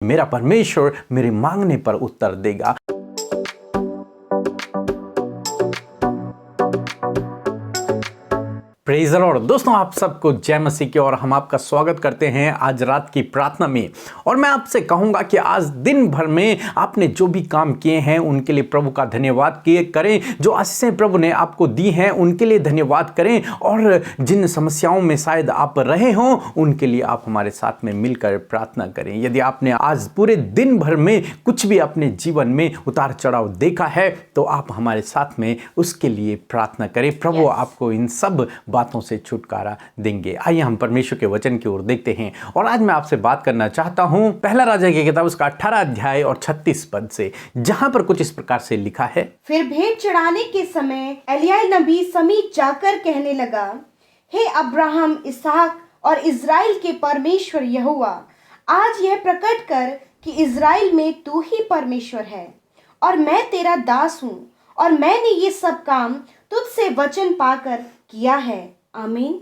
मेरा परमेश्वर मेरे मांगने पर उत्तर देगा। Praise the Lord. दोस्तों, आप सबको जय मसीह की और हम आपका स्वागत करते हैं आज रात की प्रार्थना में। और मैं आपसे कहूंगा कि आज दिन भर में आपने जो भी काम किए हैं उनके लिए प्रभु का धन्यवाद करें। जो आशीषें प्रभु ने आपको दी हैं उनके लिए धन्यवाद करें। और जिन समस्याओं में शायद आप रहे हों उनके लिए आप हमारे साथ में मिलकर प्रार्थना करें। यदि आपने आज पूरे दिन भर में कुछ भी अपने जीवन में उतार चढ़ाव देखा है तो आप हमारे साथ में उसके लिए प्रार्थना करें। प्रभु आपको इन सब बातों से छुटकारा देंगे। आइए हम परमेश्वर के वचन की ओर देखते हैं। और आज मैं आपसे बात करना चाहता हूं पहला राजा की किताब उसका 18 अध्याय और 36 पद से, जहां पर कुछ इस प्रकार से लिखा है। फिर भेंट चढ़ाने के समय एलिय्याह नबी समीप जाकर कहने लगा, हे अब्राहम, इसहाक और इज़राइल के परमेश्वर यहोवा, आज यह प्रकट कर कि इज़राइल में तू ही परमेश्वर है और मैं तेरा दास हूँ और मैंने ये सब काम तुझसे वचन पाकर किया है। आमीन।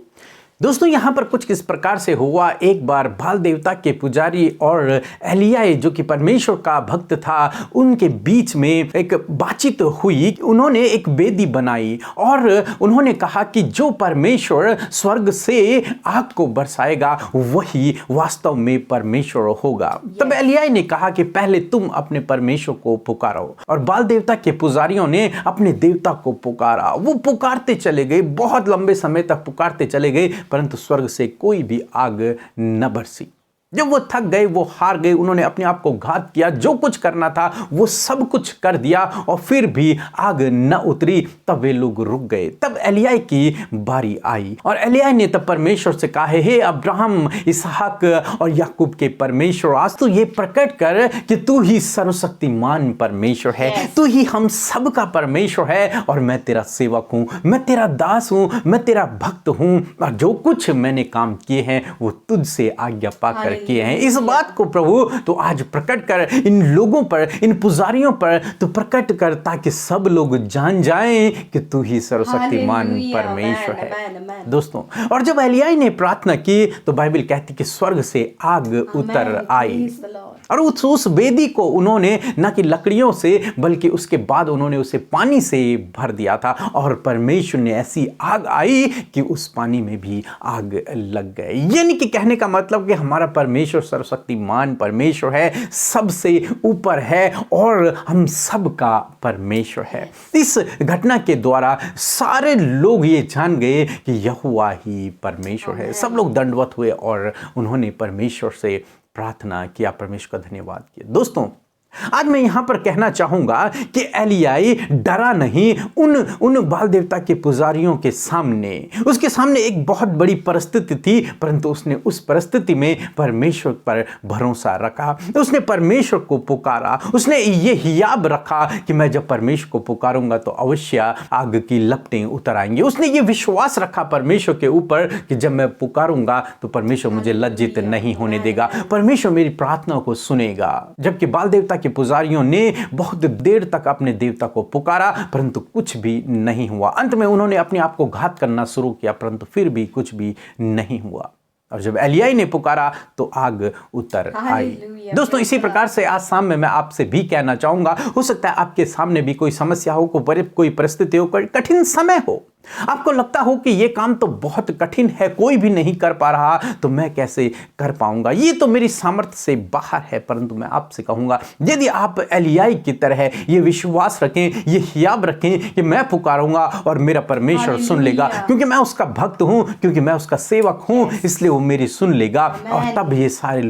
दोस्तों, यहाँ पर कुछ किस प्रकार से हुआ। एक बार बाल देवता के पुजारी और एलिय्याह जो कि परमेश्वर का भक्त था उनके बीच में एक बातचीत हुई। उन्होंने एक वेदी बनाई और उन्होंने कहा कि जो परमेश्वर स्वर्ग से आग को बरसाएगा वही वास्तव में परमेश्वर होगा। तब एलिय्याह ने कहा कि पहले तुम अपने परमेश्वर को पुकारो। और बाल देवता के पुजारियों ने अपने देवता को पुकारा। वो पुकारते चले गए, बहुत लंबे समय तक पुकारते चले गए, परंतु स्वर्ग से कोई भी आग न बरसी। जब वो थक गए, वो हार गए, उन्होंने अपने आप को घात किया, जो कुछ करना था वो सब कुछ कर दिया और फिर भी आग न उतरी। तब वे लोग रुक गए। तब एलिय्याह की बारी आई और एलिय्याह ने तब परमेश्वर से कहा, हे अब्राहम, इसहाक और याकूब के परमेश्वर, आज तो ये प्रकट कर कि तू ही सर्वशक्तिमान परमेश्वर है। तू ही हम सब का परमेश्वर है और मैं तेरा सेवक हूं, मैं तेरा दास हूं, मैं तेरा भक्त हूं और जो कुछ मैंने काम किए हैं वो तुझसे आज्ञा पाकर किए हैं। इस बात को प्रभु तो आज प्रकट कर, इन लोगों पर, इन पुजारियों पर तो प्रकट कर, ताकि सब लोग जान जाएं कि तू ही सर्वशक्तिमान परमेश्वर है। दोस्तों, और जब एलिय्याह ने प्रार्थना की तो बाइबल कहती कि स्वर्ग से आग उतर आई और उस वेदी को उन्होंने न कि लकड़ियों से बल्कि उसके बाद उन्होंने उसे पानी से भर दिया था। और परमेश्वर ने ऐसी आग आई कि उस पानी में भी आग लग गई। यानी कि कहने का मतलब कि हमारा परमेश्वर सर्वशक्तिमान परमेश्वर है, सबसे ऊपर है और हम सब का परमेश्वर है। इस घटना के द्वारा सारे लोग ये जान गए कि यहोवा ही परमेश्वर है। सब लोग दंडवत हुए और उन्होंने परमेश्वर से प्रार्थना किया, परमेश्वर का धन्यवाद किया। दोस्तों, आज मैं यहां पर कहना चाहूंगा कि एलिय्याह डरा नहीं। उन बाल देवता के पुजारियों के सामने, उसके सामने एक बहुत बड़ी परिस्थिति थी, परंतु उसने उस परिस्थिति में परमेश्वर पर भरोसा रखा। उसने परमेश्वर को पुकारा। उसने ये हियाब रखा कि मैं जब परमेश्वर को पुकारूंगा तो अवश्य आग की लपटें उतर आएंगी। उसने ये विश्वास रखा परमेश्वर के ऊपर कि जब मैं पुकारूंगा तो परमेश्वर मुझे लज्जित नहीं होने देगा, परमेश्वर मेरी प्रार्थना को सुनेगा। जबकि बाल देवता के पुजारियों ने बहुत देर तक अपने देवता को पुकारा परंतु कुछ भी नहीं हुआ। अंत में उन्होंने अपने आप को घात करना शुरू किया, परंतु फिर भी कुछ भी नहीं हुआ। और जब एलिय्याह ने पुकारा तो आग उतर आई। दोस्तों, इसी प्रकार से आज शाम में मैं आपसे भी कहना चाहूंगा, हो सकता है आपके सामने भी कोई समस्या हो, कोई परिस्थिति हो, कोई कठिन समय हो, आपको लगता हो कि ये काम तो बहुत कठिन है, कोई भी नहीं कर पा रहा, तो मैं कैसे कर पाऊंगा, ये तो मेरी सामर्थ्य से बाहर है। परंतु मैं आपसे कहूंगा, यदि आप एलिय्याह की तरह ये विश्वास रखें, ये हियाब रखें कि मैं पुकारूंगा और मेरा परमेश्वर सुन लेगा, क्योंकि मैं उसका भक्त हूं, क्योंकि मैं उसका सेवक हूं, इसलिए वो मेरी सुन लेगा। और तब ये सारे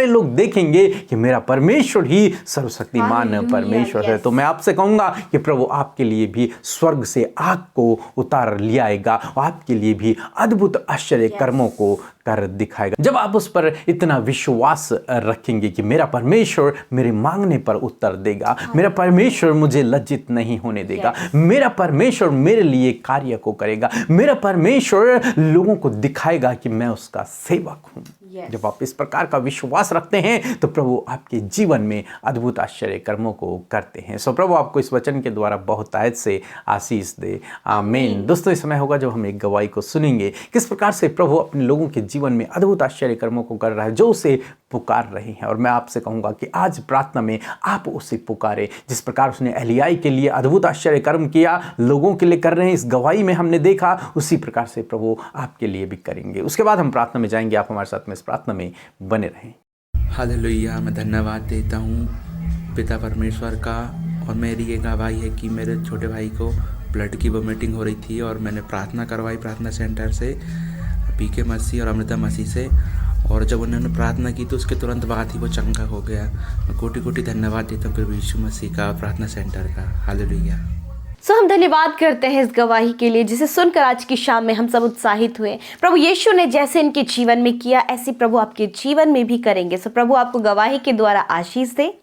लोग देखेंगे कि मेरा परमेश्वर ही सर्वशक्तिमान परमेश्वर है। तो मैं आपसे कहूंगा कि प्रभु आपके लिए भी स्वर्ग से आग को उतार ले आएगा और आपके लिए भी अद्भुत आश्चर्य कर्मों को कर दिखाएगा। जब आप उस पर इतना विश्वास रखेंगे कि मेरा परमेश्वर मेरे मांगने पर उत्तर देगा, मेरा परमेश्वर मुझे लज्जित नहीं होने देगा, मेरा परमेश्वर मेरे लिए कार्य को करेगा, मेरा परमेश्वर लोगों को दिखाएगा कि मैं उसका सेवक हूं। जब आप इस प्रकार का विश्वास रखते हैं तो प्रभु आपके जीवन में अद्भुत आश्चर्य कर्मों को करते हैं। सो प्रभु आपको इस वचन के द्वारा बहुत आयत से आशीष दे। आमीन। दोस्तों, इस समय होगा जब हम एक गवाही को सुनेंगे, किस प्रकार से प्रभु अपने लोगों के जीवन में अद्भुत आश्चर्य कर्मों को कर रहा है, जो उसे पुकार रही हैं। और मैं आपसे कहूँगा कि आज प्रार्थना में आप उसे पुकारें। जिस प्रकार उसने एलियाई के लिए अद्भुत आश्चर्य कर्म किया, लोगों के लिए कर रहे हैं, इस गवाही में हमने देखा, उसी प्रकार से प्रभु आपके लिए भी करेंगे। उसके बाद हम प्रार्थना में जाएंगे। आप हमारे साथ में इस प्रार्थना में बने रहें। हालेलुया। मैं धन्यवाद देता हूँ पिता परमेश्वर का, और मेरी ये गवाही है कि मेरे छोटे भाई को ब्लड की वोमिटिंग हो रही थी और मैंने प्रार्थना करवाई प्रार्थना सेंटर से, पीके मसीह और अमृता मसीह से, और जब उन्होंने प्रार्थना की तो उसके तुरंत बाद ही वो चंगा हो गया। मैं कोटि कोटि धन्यवाद देता हूँ प्रभु यीशु मसीह का, प्रार्थना सेंटर का। हालेलुया। हम धन्यवाद करते हैं इस गवाही के लिए जिसे सुनकर आज की शाम में हम सब उत्साहित हुए। प्रभु यीशु ने जैसे इनके जीवन में किया, ऐसे प्रभु आपके जीवन में भी करेंगे। प्रभु आपको गवाही के द्वारा आशीष दे।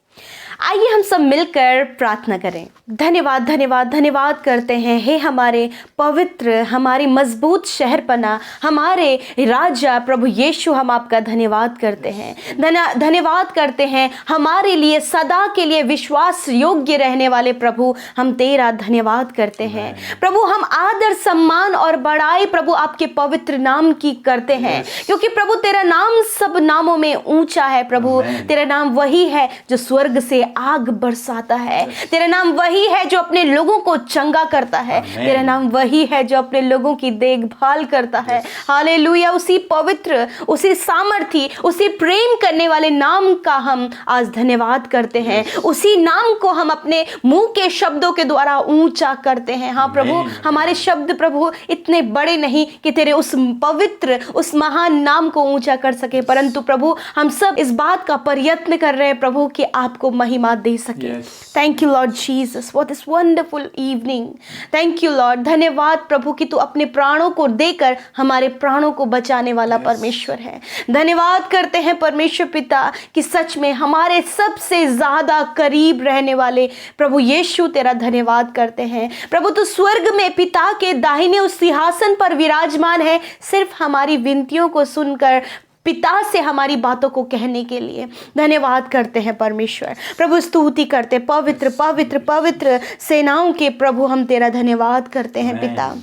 आइए हम सब मिलकर प्रार्थना करें। धन्यवाद धन्यवाद धन्यवाद करते हैं हे हमारे पवित्र, हमारी मजबूत शहरपना, हमारे राजा प्रभु यीशु, हम आपका धन्यवाद करते हैं। धन्यवाद करते हैं हमारे लिए सदा के लिए विश्वास योग्य रहने वाले प्रभु, हम तेरा धन्यवाद करते हैं। प्रभु हम आदर सम्मान और बड़ाई प्रभु आपके पवित्र नाम की करते हैं, क्योंकि प्रभु तेरा नाम सब नामों में ऊंचा है। प्रभु तेरा नाम वही है जो स्वर्ग से आग बरसाता है। तेरा नाम वही है जो अपने लोगों को चंगा करता है। तेरा नाम वही है जो अपने लोगों की देखभाल करता है। हालेलुया। उसी पवित्र, उसी सामर्थी, उसी प्रेम करने वाले नाम का हम आज धन्यवाद करते हैं। उसी नाम को हम अपने मुंह के शब्दों के द्वारा ऊंचा करते हैं। हाँ प्रभु, हमारे शब्द प्रभु इतने बड़े नहीं कि तेरे उस पवित्र, उस महान नाम को ऊंचा कर सके, परंतु प्रभु हम सब इस बात का प्रयत्न कर रहे हैं प्रभु कि आपको महिमा दे सके। Thank you Lord Jesus for this wonderful evening. Thank you Lord. धन्यवाद प्रभु कि तू अपने प्राणों को देकर हमारे प्राणों को बचाने वाला परमेश्वर है। धन्यवाद करते हैं परमेश्वर पिता कि सच में हमारे सबसे ज्यादा करीब रहने वाले प्रभु यीशु, तेरा धन्यवाद करते हैं। प्रभु तू स्वर्ग में पिता के दाहिने उस सिंहासन पर विराजमान है, सिर्फ हमारी विनतियों को सुनकर पिता से हमारी बातों को कहने के लिए। धन्यवाद करते हैं परमेश्वर। प्रभु स्तुति करते, पवित्र पवित्र पवित्र सेनाओं के प्रभु हम तेरा धन्यवाद करते हैं पिता।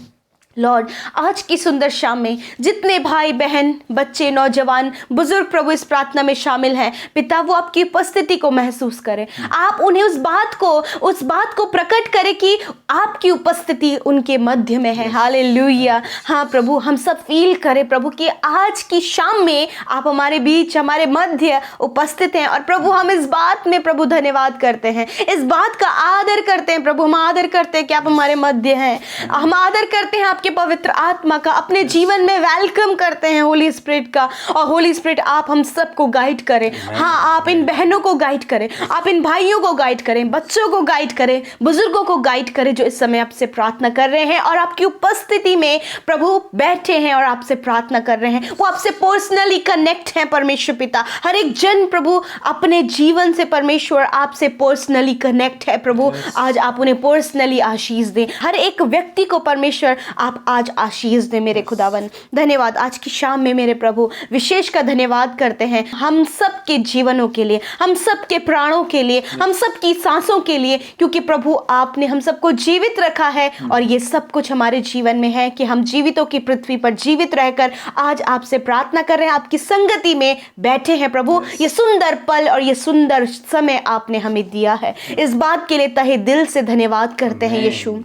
लॉर्ड आज की सुंदर शाम में जितने भाई बहन, बच्चे, नौजवान, बुजुर्ग प्रभु इस प्रार्थना में शामिल हैं पिता, वो आपकी उपस्थिति को महसूस करें। आप उन्हें उस बात को प्रकट करें कि आपकी उपस्थिति उनके मध्य में है। हालेलुया। हाँ प्रभु, हम सब फील करें प्रभु कि आज की शाम में आप हमारे बीच, हमारे मध्य उपस्थित हैं। और प्रभु हम इस बात में प्रभु धन्यवाद करते हैं, इस बात का आदर करते हैं प्रभु। हम आदर करते हैं कि आप हमारे मध्य हैं। हम आदर करते हैं के पवित्र आत्मा का, अपने जीवन में वेलकम करते हैं होली स्पिरिट का। और होली स्पिरिट आप हम सबको गाइड करें। हाँ, आप इन बहनों को गाइड करें, आप इन भाइयों को गाइड करें, बच्चों को गाइड करें, बुजुर्गों को गाइड करें जो इस समय आपसे प्रार्थना कर रहे हैं और आपकी उपस्थिति में प्रभु बैठे हैं और आपसे प्रार्थना कर रहे हैं। वो आपसे पर्सनली कनेक्ट हैं परमेश्वर पिता। हर एक जन प्रभु अपने जीवन से परमेश्वर आपसे पर्सनली कनेक्ट है प्रभु। आज आप उन्हें पर्सनली आशीष दें। हर एक व्यक्ति को परमेश्वर आप आज आशीष दे मेरे खुदावन। धन्यवाद आज की शाम में मेरे प्रभु, विशेष का धन्यवाद करते हैं हम सब के जीवनों के लिए, हम सब के प्राणों के लिए, हम सब की सांसों के लिए, क्योंकि प्रभु आपने हम सबको जीवित रखा है और ये सब कुछ हमारे जीवन में है कि हम जीवितों की पृथ्वी पर जीवित रहकर आज आपसे प्रार्थना कर रहे हैं, आपकी संगति में बैठे हैं प्रभु। ये सुंदर पल और ये सुंदर समय आपने हमें दिया है, इस बात के लिए तहे दिल से धन्यवाद करते हैं यीशु।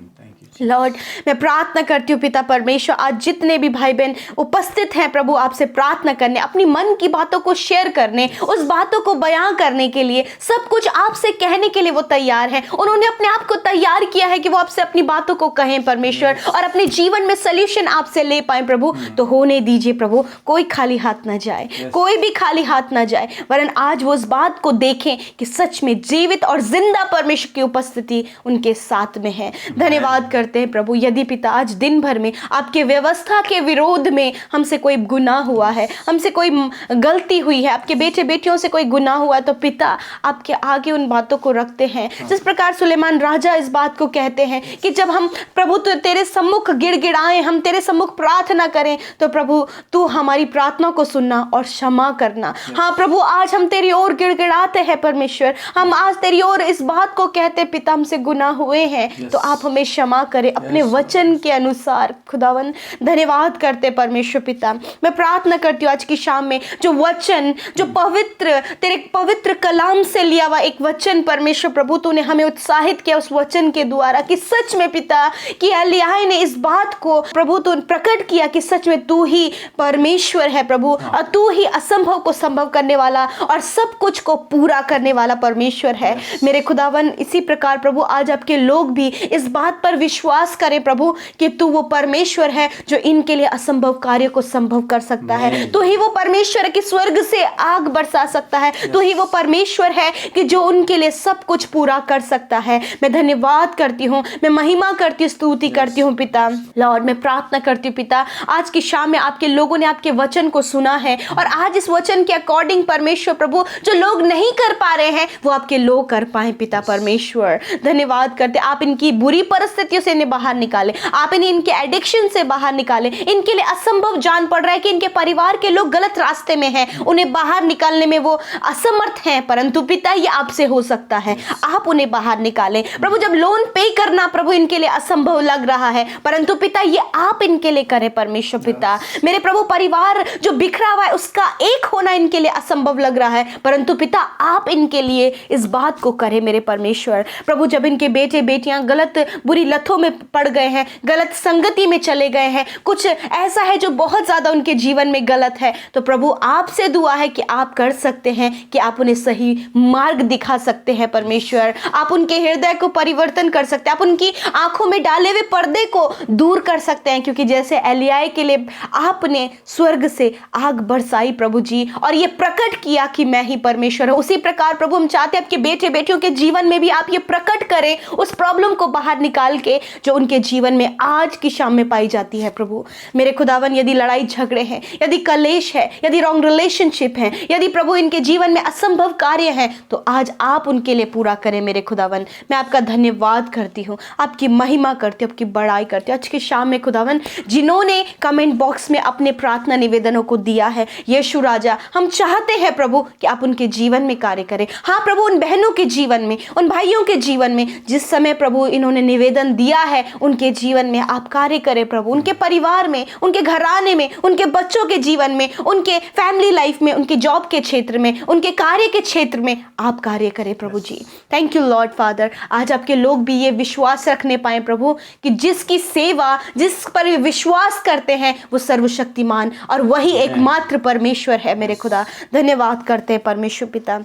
लॉर्ड मैं प्रार्थना करती हूँ पिता परमेश्वर, आज जितने भी भाई बहन उपस्थित हैं प्रभु आपसे प्रार्थना करने, अपनी मन की बातों को शेयर करने, उस बातों को बयां करने के लिए, सब कुछ आपसे कहने के लिए वो तैयार हैं। उन्होंने अपने आप को तैयार किया है कि वो आपसे अपनी बातों को कहें परमेश्वर और अपने जीवन में सल्यूशन आपसे ले पाए प्रभु। तो होने दीजिए प्रभु, कोई खाली हाथ ना जाए, कोई भी खाली हाथ ना जाए, वरन आज वो उस बात को देखें कि सच में जीवित और जिंदा परमेश्वर की उपस्थिति उनके साथ में है। धन्यवाद करते हैं प्रभु। यदि पिता आज दिन भर में आपके व्यवस्था के विरोध में हमसे कोई गुनाह हुआ है, हमसे कोई गलती हुई है, आपके बेटे बेटियों से कोई गुनाह हुआ है, तो पिता आपके आगे उन बातों को रखते हैं। जिस प्रकार सुलेमान राजा इस बात को कहते हैं कि जब हम प्रभु तेरे सम्मुख गिड़गिड़ाएं, हम तेरे सम्मुख प्रार्थना करें, तो प्रभु तू हमारी प्रार्थना को सुनना और क्षमा करना। हाँ प्रभु, आज हम तेरी ओर गिड़गिड़ाते हैं परमेश्वर, हम आज तेरी ओर इस बात को कहते पिता हमसे गुनाह हुए हैं तो आप हमें क्षमा कर करे अपने वचन के अनुसार। खुदावन धन्यवाद करते परमेश्वर पिता। मैं प्रार्थना करती हूँ आज की शाम में जो वचन, जो पवित्र तेरे पवित्र कलाम से लिया हुआ एक वचन परमेश्वर प्रभु तूने हमें उत्साहित किया उस वचन के द्वारा कि सच में पिता कि एलियाह ने इस बात को प्रभु तू प्रकट किया कि सच में तू ही परमेश्वर है प्रभु, और तू ही असंभव को संभव करने वाला और सब कुछ को पूरा करने वाला परमेश्वर है मेरे खुदावन। इसी प्रकार प्रभु आज आपके लोग भी इस बात पर विश्वास करें प्रभु कि तू वो परमेश्वर है जो इनके लिए असंभव कार्य को संभव कर सकता है। तू ही वो परमेश्वर है कि स्वर्ग से आग बरसा सकता है। तू ही वो परमेश्वर है कि जो उनके लिए सब कुछ पूरा कर सकता है। मैं धन्यवाद करती हूँ, मैं महिमा करती हूँ, स्तुति करती हूँ पिता। लॉर्ड मैं प्रार्थना करती हूँ पिता आज की शाम में आपके लोगों ने आपके वचन को सुना है और आज इस वचन के अकॉर्डिंग परमेश्वर प्रभु जो लोग नहीं कर पा रहे हैं वो आपके लोग कर पाए पिता परमेश्वर। धन्यवाद करते आप इनकी बुरी परिस्थितियों से इन्हें बाहर निकाले, आप इन्हें इनके एडिक्शन से बाहर निकाले। इनके लिए असंभव जान पड़ रहा है कि इनके परिवार के लोग गलत रास्ते में हैं, उन्हें बाहर निकालने में वो असमर्थ हैं, परंतु पिता ये आपसे हो सकता है, आप उन्हें बाहर निकालें प्रभु। जब लोन पे करना प्रभु इनके लिए असंभव लग रहा है, परंतु पिता ये आप इनके लिए करें परमेश्वर पिता। मेरे प्रभु परिवार जो बिखरा हुआ है उसका एक होना इनके लिए असंभव लग रहा है, परंतु पिता आप इनके लिए इस बात को करें मेरे परमेश्वर प्रभु। जब इनके बेटे बेटियां गलत बुरी लतों में पड़ गए हैं, गलत संगति में चले गए हैं, कुछ ऐसा है जो बहुत ज्यादा उनके जीवन में गलत है, तो प्रभु आपसे दुआ है कि आप कर सकते हैं कि आप उन्हें सही मार्ग दिखा सकते हैं परमेश्वर। आप उनके हृदय को परिवर्तन कर सकते हैं, आप उनकी आंखों में डाले हुए पर्दे को दूर कर सकते हैं, क्योंकि जैसे एलियाह के लिए आपने स्वर्ग से आग बरसाई प्रभु जी और ये प्रकट किया कि मैं ही परमेश्वर हूं, उसी प्रकार प्रभु हम चाहते हैं आपके बेटे बेटियों के जीवन में भी आप ये प्रकट करें उस प्रॉब्लम को बाहर निकाल के जो उनके जीवन में आज की शाम में पाई जाती है प्रभु। मेरे खुदावन यदि लड़ाई झगड़े हैं, यदि कलेश है, यदि रॉन्ग रिलेशनशिप है, यदि प्रभु इनके जीवन में असंभव कार्य है, तो आज आप उनके लिए पूरा करें मेरे खुदावन। मैं आपका धन्यवाद करती हूँ, आपकी महिमा करती हूँ, आपकी बड़ाई करती हूँ। आज की शाम में खुदावन जिन्होंने कमेंट बॉक्स में अपने प्रार्थना निवेदनों को दिया है, यीशु राजा हम चाहते हैं प्रभु कि आप उनके जीवन में कार्य करें। हाँ प्रभु उन बहनों के जीवन में, उन भाइयों के जीवन में जिस समय प्रभु इन्होंने निवेदन दिया है उनके जीवन में आप कार्य करें प्रभु, उनके परिवार में, उनके घराने में, उनके बच्चों के जीवन में, उनके फैमिली लाइफ में, उनके जॉब के क्षेत्र में, उनके कार्य के क्षेत्र में आप कार्य करें प्रभु जी। Thank you lord father. आज आपके लोग भी ये विश्वास रखने पाए प्रभु कि जिसकी सेवा, जिस पर विश्वास करते हैं वो सर्वशक्तिमान और वही एकमात्र परमेश्वर है मेरे खुदा। धन्यवाद करते हैं परमेश्वर पिता।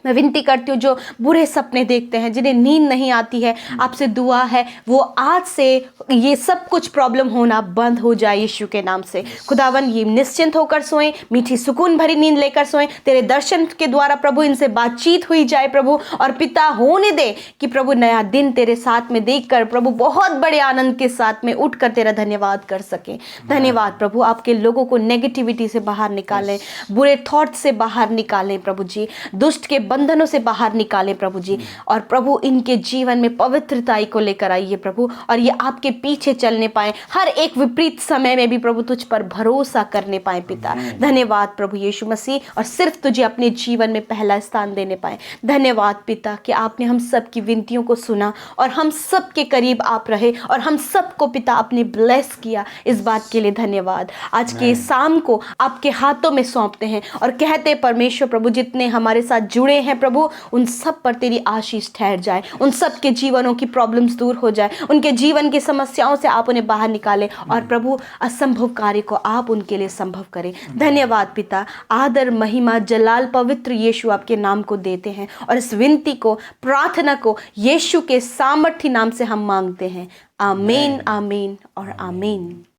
मैं विनती करती हूँ जो बुरे सपने देखते हैं, जिन्हें नींद नहीं आती है, आपसे दुआ है वो आज से ये सब कुछ प्रॉब्लम होना बंद हो जाए यीशु के नाम से। खुदावन ये निश्चिंत होकर सोएं, मीठी सुकून भरी नींद लेकर सोएं। तेरे दर्शन के द्वारा प्रभु इनसे बातचीत हुई जाए प्रभु, और पिता होने दे कि प्रभु नया दिन तेरे साथ में देखकर प्रभु बहुत बड़े आनंद के साथ में उठकर तेरा धन्यवाद कर सके। धन्यवाद प्रभु, आपके लोगों को नेगेटिविटी से बाहर निकालें, बुरे थॉट से बाहर निकालें प्रभु जी, दुष्ट के बंधनों से बाहर निकालें प्रभु जी, और प्रभु इनके जीवन में पवित्रताई को लेकर आइए प्रभु, और ये आपके पीछे चलने पाए, हर एक विपरीत समय में भी प्रभु तुझ पर भरोसा करने पाए पिता। धन्यवाद प्रभु यीशु मसीह, और सिर्फ तुझे अपने जीवन में पहला स्थान देने पाए। धन्यवाद पिता कि आपने हम सब की विनतियों को सुना और हम सब के करीब आप रहे और हम सबको पिता आपने ब्लेस किया। इस बात के लिए धन्यवाद। आज के शाम को आपके हाथों में सौंपते हैं और कहते परमेश्वर प्रभु जितने हमारे साथ जुड़े हैं प्रभु उन सब पर तेरी आशीष ठहर जाए, उन सब के जीवनों की प्रॉब्लम्स दूर हो जाए, उनके जीवन की समस्याओं से आप उन्हें बाहर निकालें और प्रभु असंभव कार्य को आप उनके लिए संभव करें। धन्यवाद पिता। आदर महिमा जलाल पवित्र यीशु आपके नाम को देते हैं और इस विनती को, प्रार्थना को यीशु के सामर्थ्य नाम से हम मांगते हैं। आमीन, आमीन और आमीन।